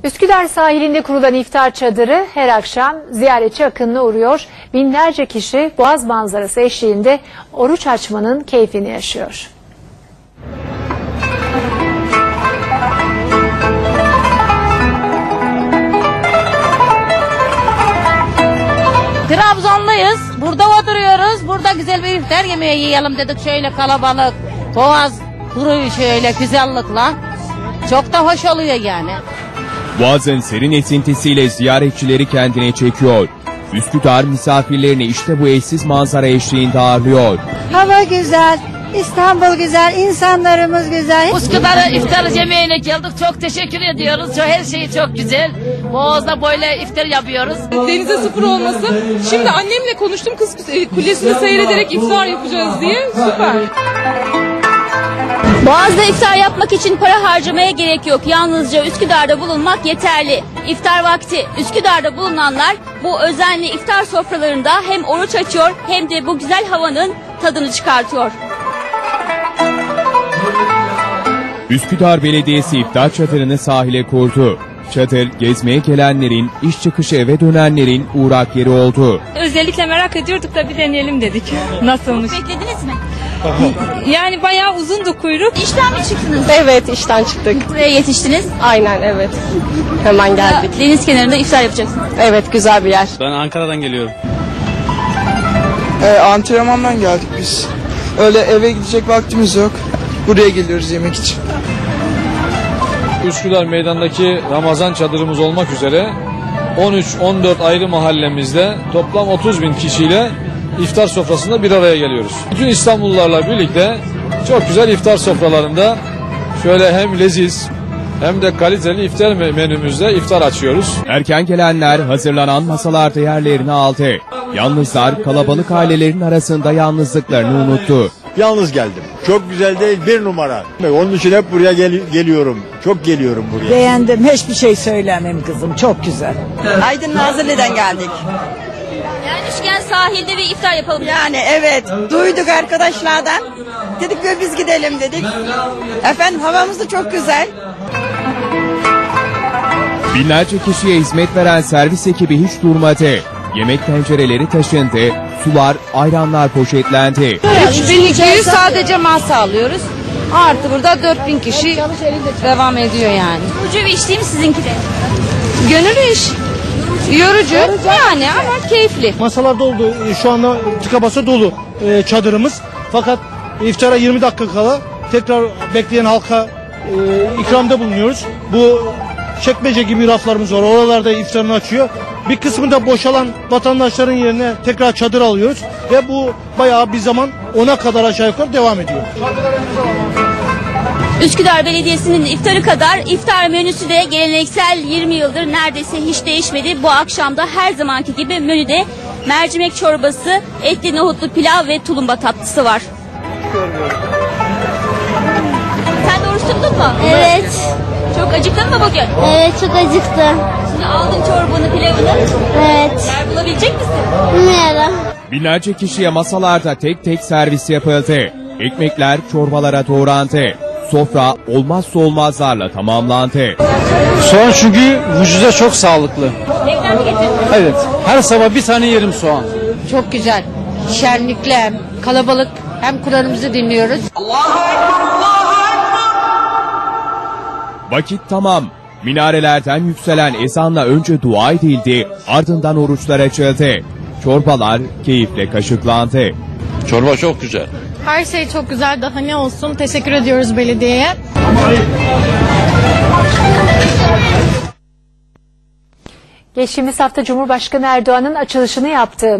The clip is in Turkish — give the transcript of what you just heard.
Üsküdar sahilinde kurulan iftar çadırı her akşam ziyaretçi akınına uğruyor. Binlerce kişi boğaz manzarası eşliğinde oruç açmanın keyfini yaşıyor. Trabzonluyuz. Burada oturuyoruz. Burada güzel bir iftar yemeği yiyelim dedik. Şöyle kalabalık, boğaz duruyor şöyle güzellikle. Çok da hoş oluyor yani. Boğazın serin esintisiyle ziyaretçileri kendine çekiyor. Üsküdar misafirlerini işte bu eşsiz manzara eşliğinde ağırlıyor. Hava güzel, İstanbul güzel, insanlarımız güzel. Üsküdar'a iftar yemeğine geldik. Çok teşekkür ediyoruz. Her şey çok güzel. Boğaz'da böyle iftar yapıyoruz. Denize sıfır olması. Şimdi annemle konuştum, Kız Kulesi'ni seyrederek iftar yapacağız diye. Süper. Boğaz'da iftar yapmak için para harcamaya gerek yok. Yalnızca Üsküdar'da bulunmak yeterli. İftar vakti Üsküdar'da bulunanlar bu özenli iftar sofralarında hem oruç açıyor hem de bu güzel havanın tadını çıkartıyor. Üsküdar Belediyesi iftar çadırını sahile kurdu. Çadır gezmeye gelenlerin, iş çıkışı eve dönenlerin uğrak yeri oldu. Özellikle merak ediyorduk da bir deneyelim dedik. Nasılmış? Beklediniz mi? Yani bayağı uzundu kuyruk. İşten mi çıktınız? Evet, işten çıktık. Buraya yetiştiniz. Aynen, evet. Hemen geldik. Deniz kenarında iftar yapacaksınız. Evet, güzel bir yer. Ben Ankara'dan geliyorum. Antrenmandan geldik biz. Öyle eve gidecek vaktimiz yok. Buraya geliyoruz yemek için. Üsküdar meydandaki Ramazan çadırımız olmak üzere 13-14 ayrı mahallemizde toplam 30.000 kişiyle iftar sofrasında bir araya geliyoruz. Bütün İstanbullularla birlikte çok güzel iftar sofralarında şöyle hem leziz hem de kaliteli iftar menümüzde iftar açıyoruz. Erken gelenler hazırlanan masalarda yerlerini aldı. Yalnızlar kalabalık ailelerin arasında yalnızlıklarını unuttu. Yalnız geldim. Çok güzel değil, bir numara. Onun için hep buraya geliyorum. Çok geliyorum buraya. Beğendim, hiçbir şey söylemem kızım, çok güzel. Aydın Nazilli'den geldik. Gelmişken sahilde bir iftar yapalım. Yani evet, duyduk arkadaşlardan. Dedik ve biz gidelim dedik. Efendim havamız da çok güzel. Binlerce kişiye hizmet veren servis ekibi hiç durmadı. Yemek tencereleri taşındı, sular, ayranlar poşetlendi. 3200 sadece masa alıyoruz. Artı burada 4000 kişi devam ediyor yani. Yorucu bir iş değil mi sizinki de? Gönül iş. Yorucu yani ama keyifli. Masalar doldu. Şu anda tıka basa dolu çadırımız. Fakat iftara 20 dakika kala tekrar bekleyen halka ikramda bulunuyoruz. Bu çekmece gibi raflarımız var. Oralarda iftarını açıyor. Bir kısmında boşalan vatandaşların yerine tekrar çadır alıyoruz. Ve bu bayağı bir zaman 10'a kadar aşağı yukarı devam ediyor. Üsküdar Belediyesi'nin iftarı kadar iftar menüsü de geleneksel 20 yıldır neredeyse hiç değişmedi. Bu akşam da her zamanki gibi menüde mercimek çorbası, etli nohutlu pilav ve tulumba tatlısı var. Sen de oruç tuttun mu? Evet. Çok acıktın mı bugün? Evet, çok acıktım. Şimdi aldın çorbanı, pilavını. Evet. Yer bulabilecek misin? Bilmiyorum. Binlerce kişiye masalarda tek tek servis yapıldı. Ekmekler çorbalara doğrandı. Sofra olmazsa olmazlarla tamamlandı. Soğan çünkü vücuda çok sağlıklı. Tekrar mı getirdin? Evet. Her sabah bir tane yerim soğan. Çok güzel. Şenlikli hem kalabalık hem Kur'an'ımızı dinliyoruz. Vakit tamam. Minarelerden yükselen ezanla önce dua edildi, ardından oruçlar açıldı. Çorbalar keyifle kaşıklandı. Çorba çok güzel. Her şey çok güzel. Daha ne olsun. Teşekkür ediyoruz belediyeye. Geçtiğimiz hafta Cumhurbaşkanı Erdoğan'ın açılışını yaptığı